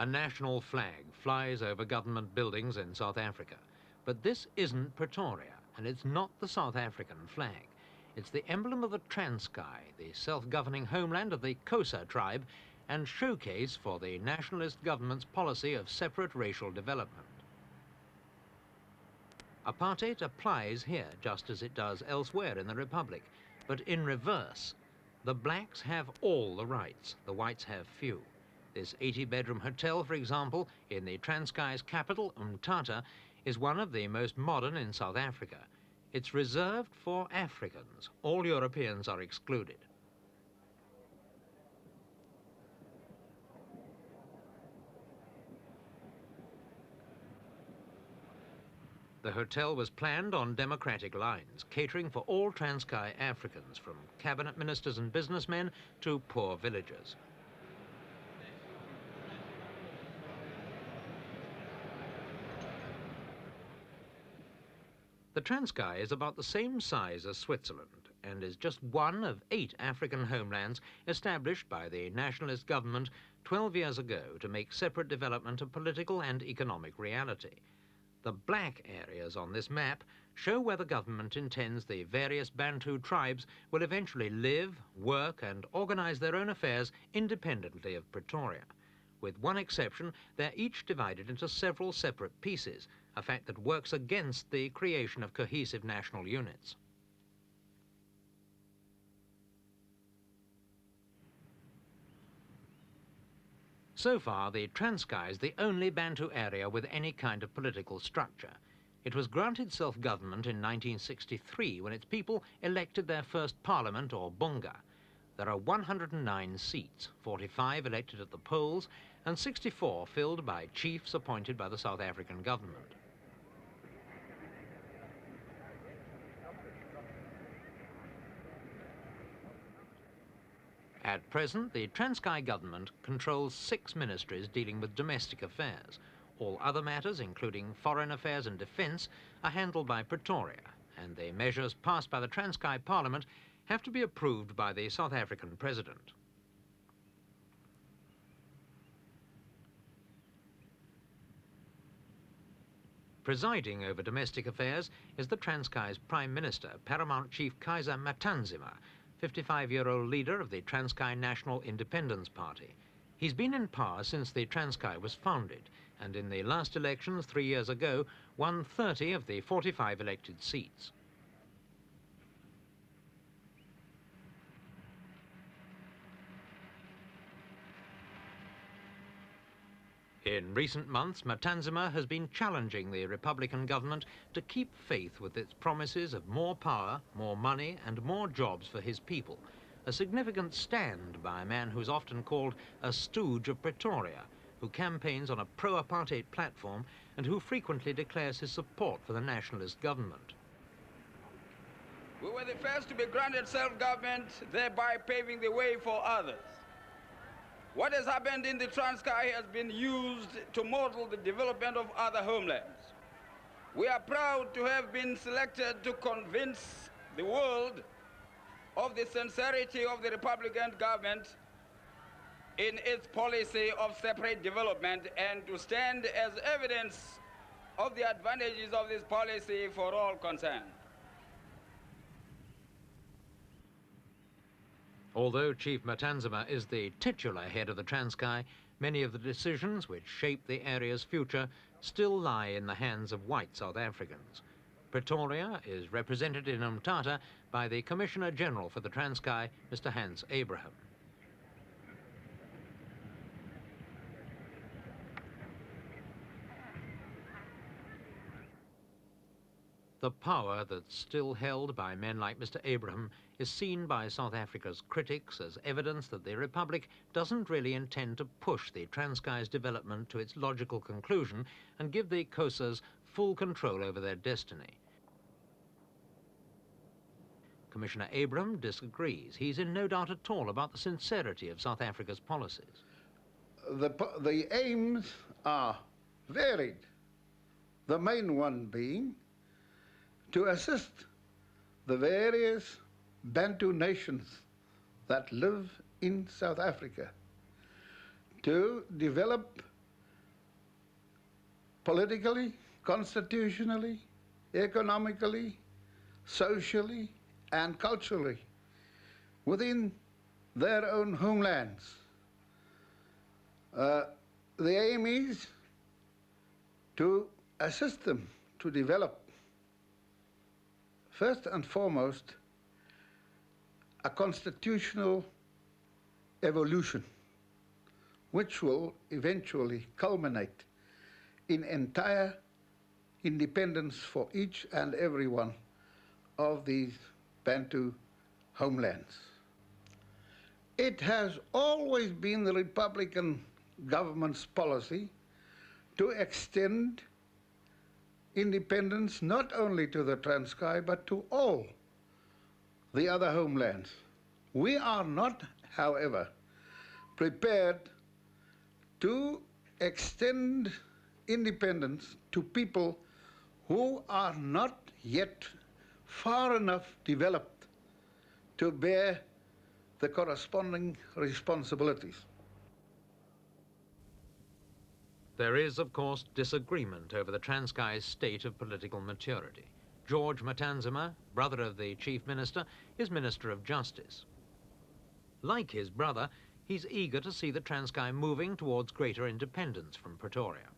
A national flag flies over government buildings in South Africa. But this isn't Pretoria, and it's not the South African flag. It's the emblem of the Transkei, the self-governing homeland of the Xhosa tribe, and showcase for the nationalist government's policy of separate racial development. Apartheid applies here just as it does elsewhere in the Republic, but in reverse. The blacks have all the rights, the whites have few. This 80-bedroom hotel, for example, in the Transkei's capital, Umtata, is one of the most modern in South Africa. It's reserved for Africans. All Europeans are excluded. The hotel was planned on democratic lines, catering for all Transkei Africans, from cabinet ministers and businessmen to poor villagers. The Transkei is about the same size as Switzerland and is just one of 8 African homelands established by the nationalist government 12 years ago to make separate development a political and economic reality. The black areas on this map show where the government intends the various Bantu tribes will eventually live, work and organize their own affairs independently of Pretoria. With one exception, they're each divided into several separate pieces, a fact that works against the creation of cohesive national units. So far, the Transkei is the only Bantu area with any kind of political structure. It was granted self-government in 1963 when its people elected their first parliament, or bunga. There are 109 seats, 45 elected at the polls, and 64 filled by chiefs appointed by the South African government. At present, the Transkei government controls 6 ministries dealing with domestic affairs. All other matters, including foreign affairs and defence, are handled by Pretoria, and the measures passed by the Transkei Parliament have to be approved by the South African President. Presiding over domestic affairs is the Transkei's Prime Minister, Paramount Chief Kaiser Matanzima, 55-year-old leader of the Transkei National Independence Party. He's been in power since the Transkei was founded, and in the last elections 3 years ago, won 30 of the 45 elected seats. In recent months, Matanzima has been challenging the Republican government to keep faith with its promises of more power, more money and more jobs for his people, a significant stand by a man who's often called a stooge of Pretoria, who campaigns on a pro-apartheid platform and who frequently declares his support for the nationalist government. We were the first to be granted self-government, thereby paving the way for others. What has happened in the Transkei has been used to model the development of other homelands. We are proud to have been selected to convince the world of the sincerity of the Republican government in its policy of separate development and to stand as evidence of the advantages of this policy for all concerned. Although Chief Matanzima is the titular head of the Transkei, many of the decisions which shape the area's future still lie in the hands of white South Africans. Pretoria is represented in Umtata by the Commissioner General for the Transkei, Mr. Hans Abraham. The power that's still held by men like Mr. Abraham is seen by South Africa's critics as evidence that the Republic doesn't really intend to push the Transkei's development to its logical conclusion and give the Xhosas full control over their destiny. Commissioner Abraham disagrees. He's in no doubt at all about the sincerity of South Africa's policies. The aims are varied, the main one being to assist the various Bantu nations that live in South Africa to develop politically, constitutionally, economically, socially, and culturally within their own homelands. The aim is to assist them to develop, first and foremost, a constitutional evolution, which will eventually culminate in entire independence for each and every one of these Bantu homelands. It has always been the Republican government's policy to extend independence not only to the Transkei but to all the other homelands. We are not, however, prepared to extend independence to people who are not yet far enough developed to bear the corresponding responsibilities. There is, of course, disagreement over the Transkei's state of political maturity. George Matanzima, brother of the Chief Minister, is Minister of Justice. Like his brother, he's eager to see the Transkei moving towards greater independence from Pretoria.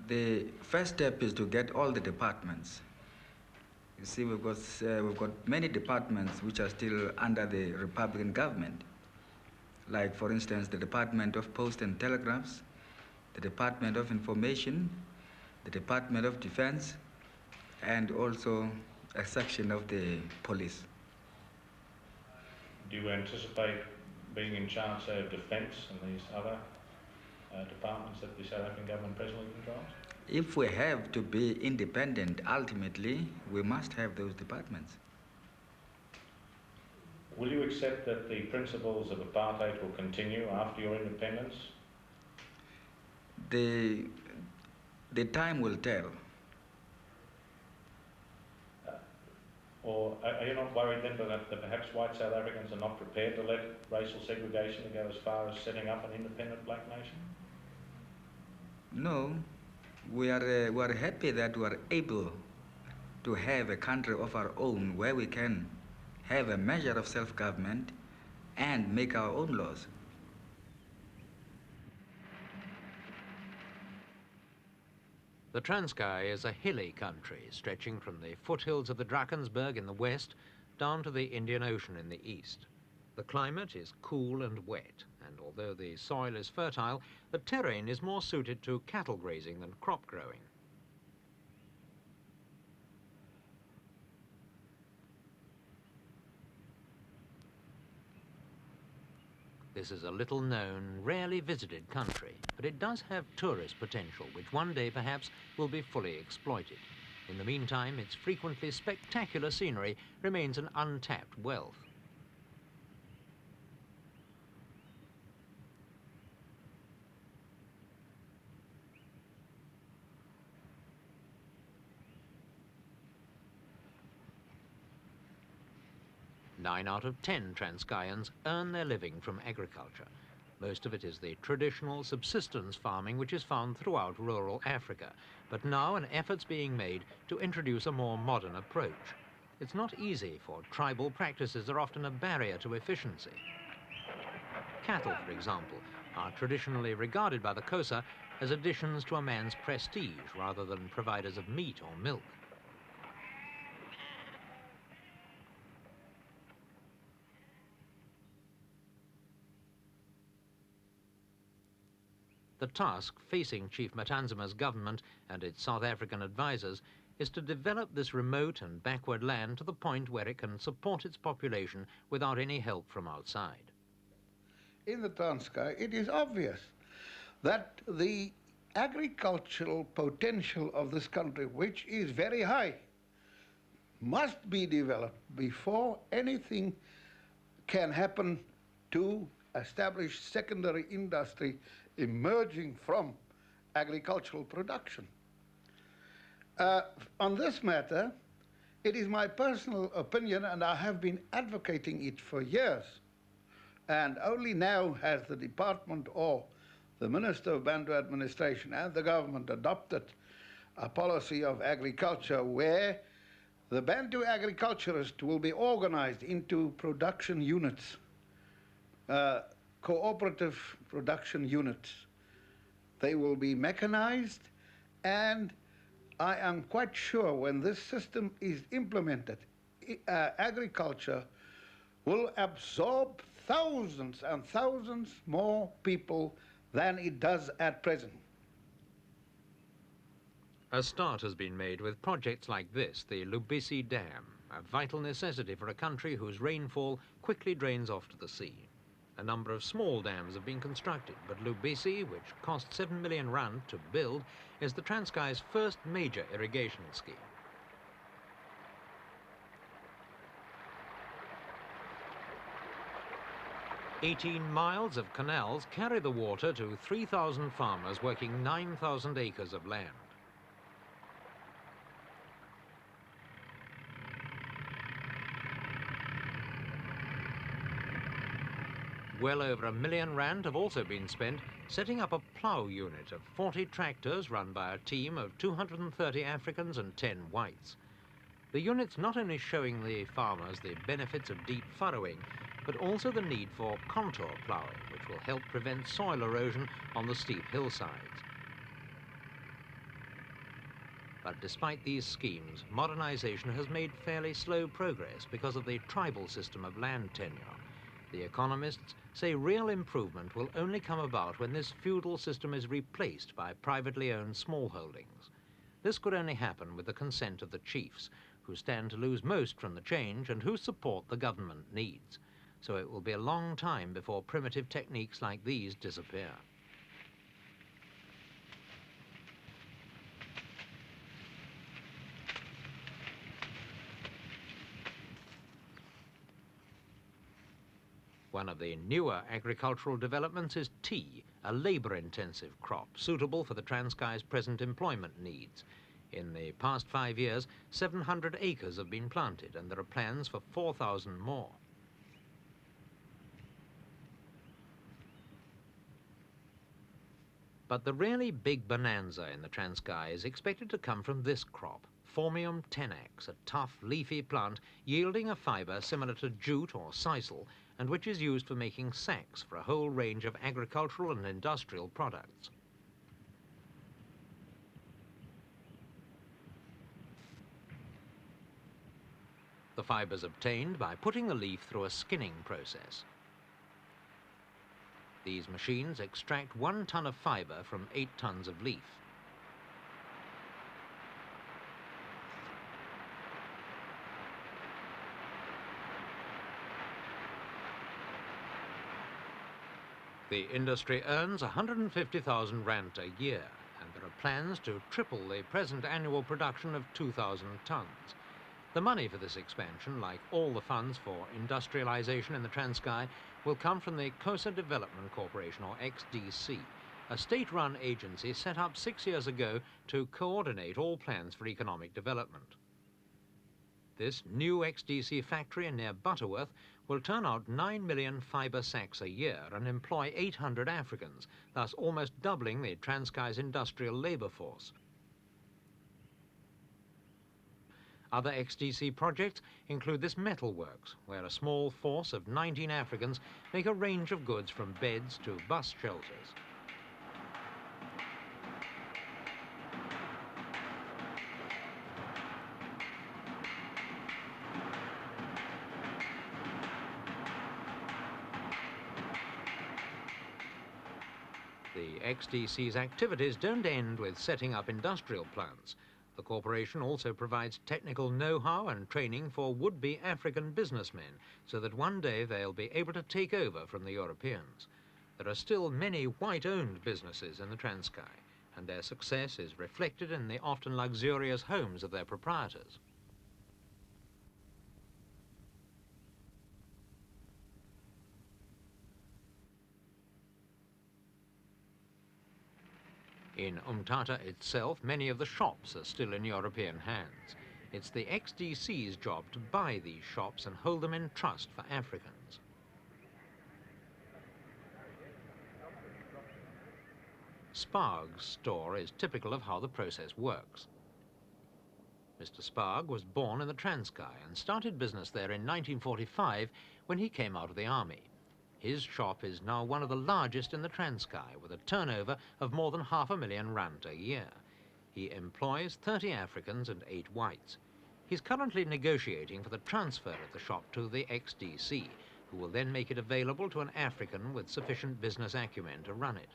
The first step is to get all the departments. You see, we've got many departments which are still under the Republican government. Like, for instance, the Department of Post and Telegraphs, the Department of Information, the Department of Defense, and also a section of the police. Do you anticipate being in charge, say, of defence and these other departments that the South African government presently controls? If we have to be independent, ultimately, we must have those departments. Will you accept that the principles of apartheid will continue after your independence? The time will tell. Or are you not worried then that perhaps white South Africans are not prepared to let racial segregation go as far as setting up an independent black nation? No, we are happy that we are able to have a country of our own where we can have a measure of self-government and make our own laws. The Transkei is a hilly country stretching from the foothills of the Drakensberg in the west down to the Indian Ocean in the east. The climate is cool and wet, and although the soil is fertile, the terrain is more suited to cattle grazing than crop growing. This is a little-known, rarely visited country, but it does have tourist potential, which one day perhaps will be fully exploited. In the meantime, its frequently spectacular scenery remains an untapped wealth. Nine out of 10 Transkeians earn their living from agriculture. Most of it is the traditional subsistence farming which is found throughout rural Africa, but now an effort's being made to introduce a more modern approach. It's not easy, for tribal practices are often a barrier to efficiency. Cattle, for example, are traditionally regarded by the Xhosa as additions to a man's prestige rather than providers of meat or milk. The task facing Chief Matanzima's government and its South African advisors is to develop this remote and backward land to the point where it can support its population without any help from outside. In the Transkei, it is obvious that the agricultural potential of this country, which is very high, must be developed before anything can happen to establish secondary industry emerging from agricultural production. On this matter, it is my personal opinion, and I have been advocating it for years, and only now has the department or the Minister of Bantu Administration and the government adopted a policy of agriculture where the Bantu agriculturists will be organized into production units, cooperative production units. They will be mechanized, and I am quite sure when this system is implemented, agriculture will absorb thousands and thousands more people than it does at present. A start has been made with projects like this, the Lubisi Dam, a vital necessity for a country whose rainfall quickly drains off to the sea. A number of small dams have been constructed, but Lubisi, which cost 7 million rand to build, is the Transkei's first major irrigation scheme. "18 miles of canals carry the water to 3,000 farmers working 9,000 acres of land. Well over R1 million have also been spent setting up a plough unit of 40 tractors run by a team of 230 Africans and 10 whites. The unit's not only showing the farmers the benefits of deep furrowing, but also the need for contour ploughing, which will help prevent soil erosion on the steep hillsides. But despite these schemes, modernization has made fairly slow progress because of the tribal system of land tenure. The economists say real improvement will only come about when this feudal system is replaced by privately owned smallholdings. This could only happen with the consent of the chiefs, who stand to lose most from the change and whose support the government needs. So it will be a long time before primitive techniques like these disappear. One of the newer agricultural developments is tea, a labour-intensive crop suitable for the Transkei's present employment needs. In the past 5 years, 700 acres have been planted, and there are plans for 4,000 more. But the really big bonanza in the Transkei is expected to come from this crop, Phormium tenax, a tough, leafy plant yielding a fibre similar to jute or sisal, and which is used for making sacks for a whole range of agricultural and industrial products. The fibre is obtained by putting the leaf through a skinning process. These machines extract 1 ton of fibre from 8 tons of leaf. The industry earns 150,000 rand a year, and there are plans to triple the present annual production of 2,000 tons. The money for this expansion, like all the funds for industrialization in the Transkei, will come from the Xhosa Development Corporation, or XDC, a state-run agency set up 6 years ago to coordinate all plans for economic development. This new XDC factory near Butterworth will turn out 9 million fibre sacks a year and employ 800 Africans, thus almost doubling the Transkei's industrial labour force. Other XDC projects include this metalworks, where a small force of 19 Africans make a range of goods from beds to bus shelters. The XDC's activities don't end with setting up industrial plants. The corporation also provides technical know-how and training for would-be African businessmen so that one day they'll be able to take over from the Europeans. There are still many white-owned businesses in the Transkei, and their success is reflected in the often luxurious homes of their proprietors. In Umtata itself, many of the shops are still in European hands. It's the XDC's job to buy these shops and hold them in trust for Africans. Sparg's store is typical of how the process works. Mr. Sparg was born in the Transkei and started business there in 1945 when he came out of the army. His shop is now one of the largest in the Transkei, with a turnover of more than R500,000 a year. He employs 30 Africans and 8 whites. He's currently negotiating for the transfer of the shop to the XDC, who will then make it available to an African with sufficient business acumen to run it.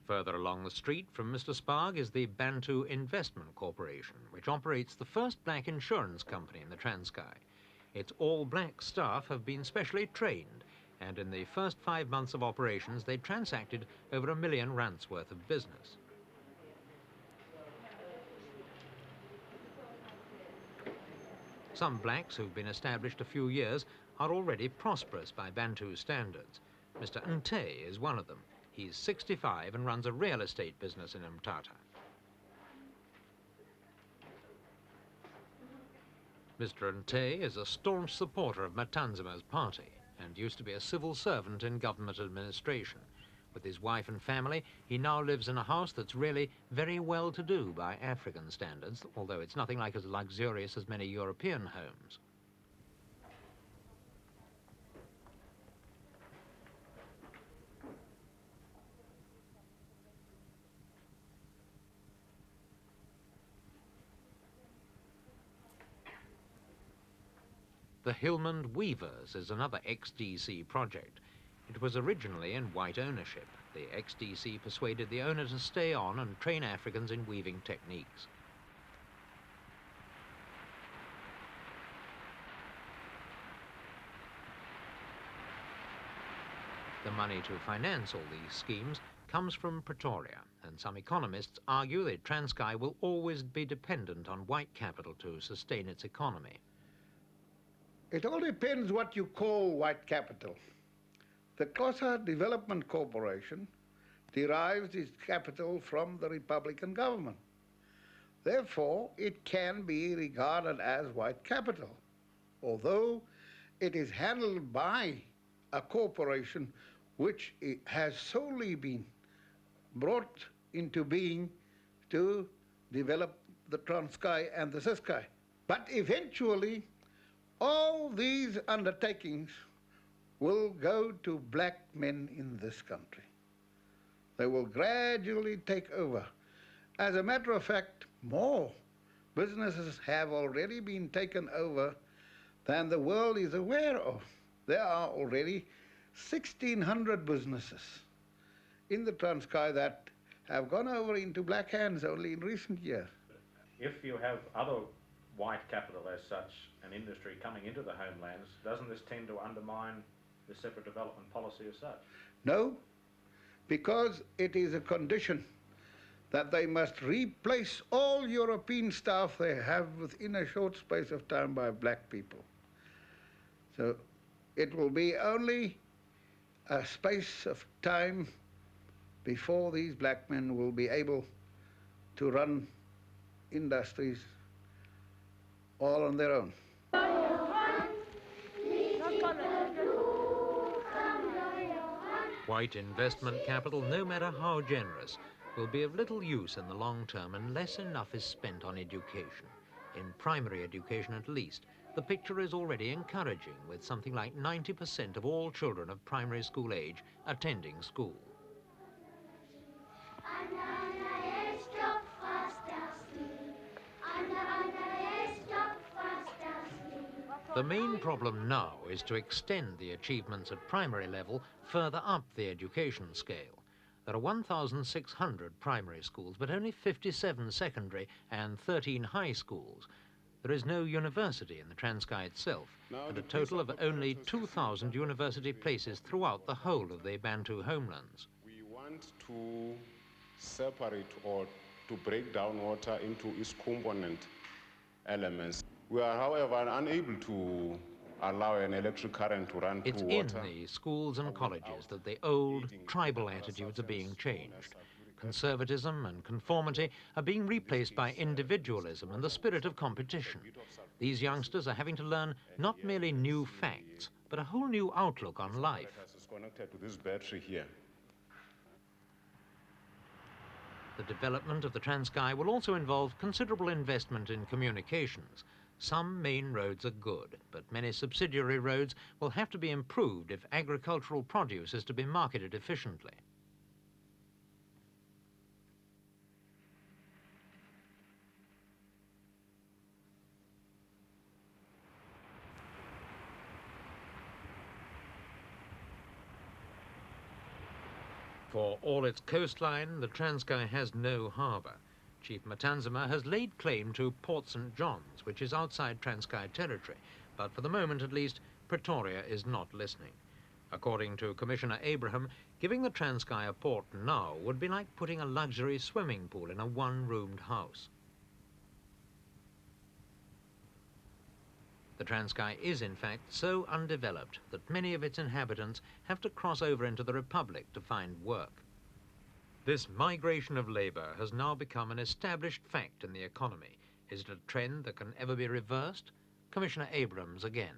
Further along the street from Mr. Sparg is the Bantu Investment Corporation, which operates the first black insurance company in the Transkei. Its all-black staff have been specially trained, and in the first 5 months of operations they transacted over R1 million worth of business. Some blacks who've been established a few years are already prosperous by Bantu standards. Mr. Nte is one of them. He's 65 and runs a real estate business in Mthatha. Mr. Nte is a staunch supporter of Matanzima's party and used to be a civil servant in government administration. With his wife and family, he now lives in a house that's really very well-to-do by African standards, although it's nothing like as luxurious as many European homes. The Hillman Weavers is another XDC project. It was originally in white ownership. The XDC persuaded the owner to stay on and train Africans in weaving techniques. The money to finance all these schemes comes from Pretoria, and some economists argue that Transkei will always be dependent on white capital to sustain its economy. It all depends what you call white capital. The Xhosa Development Corporation derives its capital from the Republican government. Therefore, it can be regarded as white capital, although it is handled by a corporation which has solely been brought into being to develop the Transkei and the Ciskei. But eventually, all these undertakings will go to black men in this country. They will gradually take over. As a matter of fact, more businesses have already been taken over than the world is aware of. There are already 1,600 businesses in the Transkei that have gone over into black hands only in recent years. If you have other white capital as such, an industry coming into the homelands, doesn't this tend to undermine the separate development policy as such? No, because it is a condition that they must replace all European staff they have within a short space of time by black people. So it will be only a space of time before these black men will be able to run industries all on their own. White investment capital, no matter how generous, will be of little use in the long term unless enough is spent on education. In primary education at least, the picture is already encouraging, with something like 90% of all children of primary school age attending school. The main problem now is to extend the achievements at primary level further up the education scale. There are 1,600 primary schools, but only 57 secondary and 13 high schools. There is no university in the Transkei itself, and a total of only 2,000 university places throughout the whole of the Bantu Homelands. We want to separate or to break down water into its component elements. We are, however, unable to allow an electric current to run through water. It's in the schools and colleges that the old tribal attitudes are being changed. conservatism and conformity are being replaced by individualism and the spirit of competition. These youngsters are having to learn not merely new facts, but a whole new outlook on life. It's connected to this battery here. The development of the Transkei will also involve considerable investment in communications. Some main roads are good, but many subsidiary roads will have to be improved if agricultural produce is to be marketed efficiently. For all its coastline, the Transkei has no harbour. Chief Matanzima has laid claim to Port St. John's, which is outside Transkei territory, but for the moment at least, Pretoria is not listening. According to Commissioner Abraham, giving the Transkei a port now would be like putting a luxury swimming pool in a one-roomed house. The Transkei is in fact so undeveloped that many of its inhabitants have to cross over into the Republic to find work. This migration of labour has now become an established fact in the economy. Is it a trend that can ever be reversed? Commissioner Abrams again.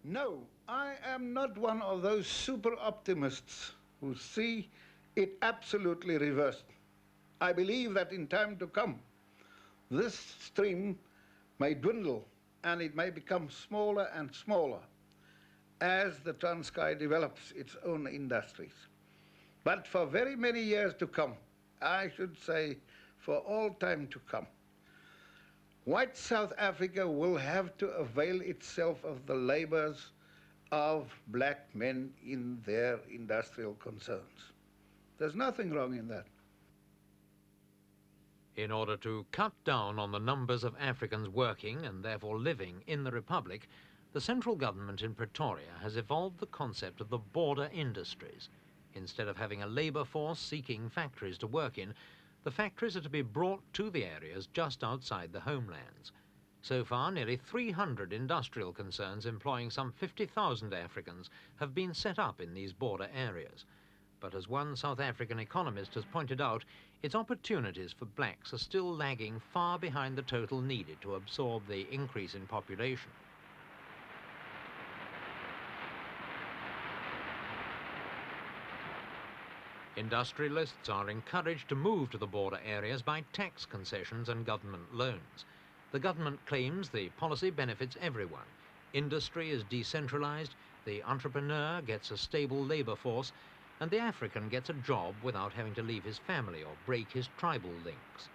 No, I am not one of those super optimists who see it absolutely reversed. I believe that in time to come, this stream may dwindle and it may become smaller and smaller as the Transkei develops its own industries. But for very many years to come, I should say for all time to come, white South Africa will have to avail itself of the labours of black men in their industrial concerns. There's nothing wrong in that. In order to cut down on the numbers of Africans working and therefore living in the Republic, the central government in Pretoria has evolved the concept of the border industries. Instead of having a labour force seeking factories to work in, the factories are to be brought to the areas just outside the homelands. So far, nearly 300 industrial concerns employing some 50,000 Africans have been set up in these border areas. But as one South African economist has pointed out, its opportunities for blacks are still lagging far behind the total needed to absorb the increase in population. Industrialists are encouraged to move to the border areas by tax concessions and government loans. The government claims the policy benefits everyone. Industry is decentralized, the entrepreneur gets a stable labor force, and the African gets a job without having to leave his family or break his tribal links.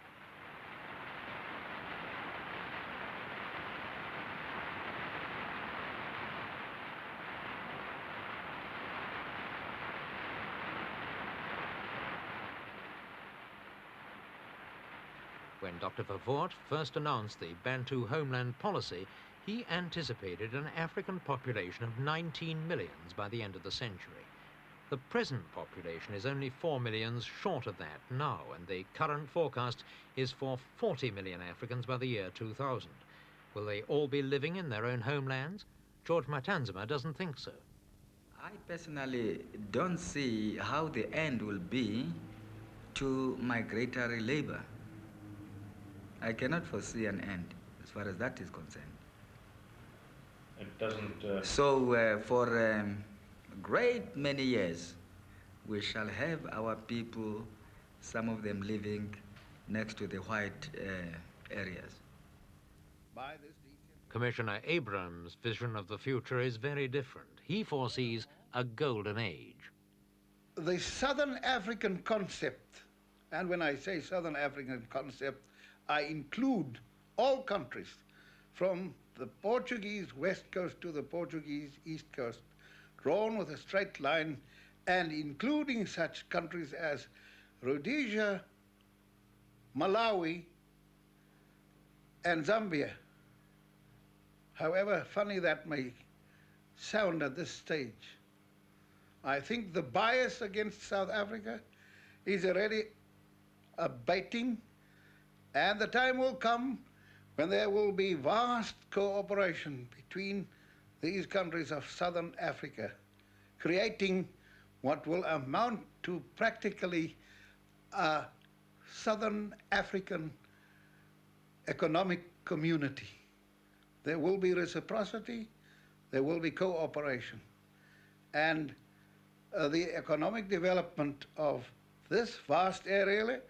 When Dr. Verwoerd first announced the Bantu Homeland policy, he anticipated an African population of 19 millions by the end of the century. The present population is only 4 millions short of that now, and the current forecast is for 40 million Africans by the year 2000. Will they all be living in their own homelands? George Matanzima doesn't think so. I personally don't see how the end will be to migratory labor. I cannot foresee an end as far as that is concerned. It doesn't... So for a great many years, we shall have our people, some of them living next to the white areas. Commissioner Abrams' vision of the future is very different. He foresees a golden age. The Southern African concept, and when I say Southern African concept, I include all countries from the Portuguese west coast to the Portuguese east coast, drawn with a straight line, and including such countries as Rhodesia, Malawi, and Zambia. However funny that may sound at this stage, I think the bias against South Africa is already abating, and the time will come when there will be vast cooperation between these countries of Southern Africa, creating what will amount to practically a Southern African economic community. There will be reciprocity, there will be cooperation. And the economic development of this vast area,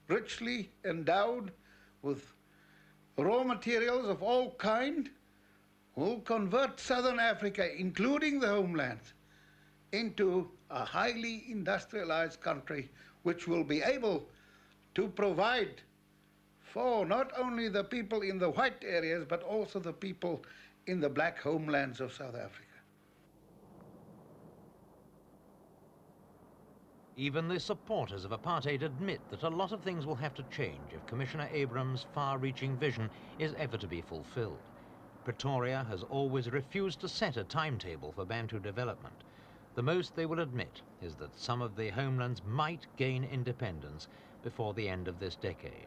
richly endowed with raw materials of all kind, will convert Southern Africa, including the homelands, into a highly industrialized country which will be able to provide for not only the people in the white areas, but also the people in the black homelands of South Africa. Even the supporters of apartheid admit that a lot of things will have to change if Commissioner Abrams' far-reaching vision is ever to be fulfilled. Pretoria has always refused to set a timetable for Bantu development. The most they will admit is that some of the homelands might gain independence before the end of this decade.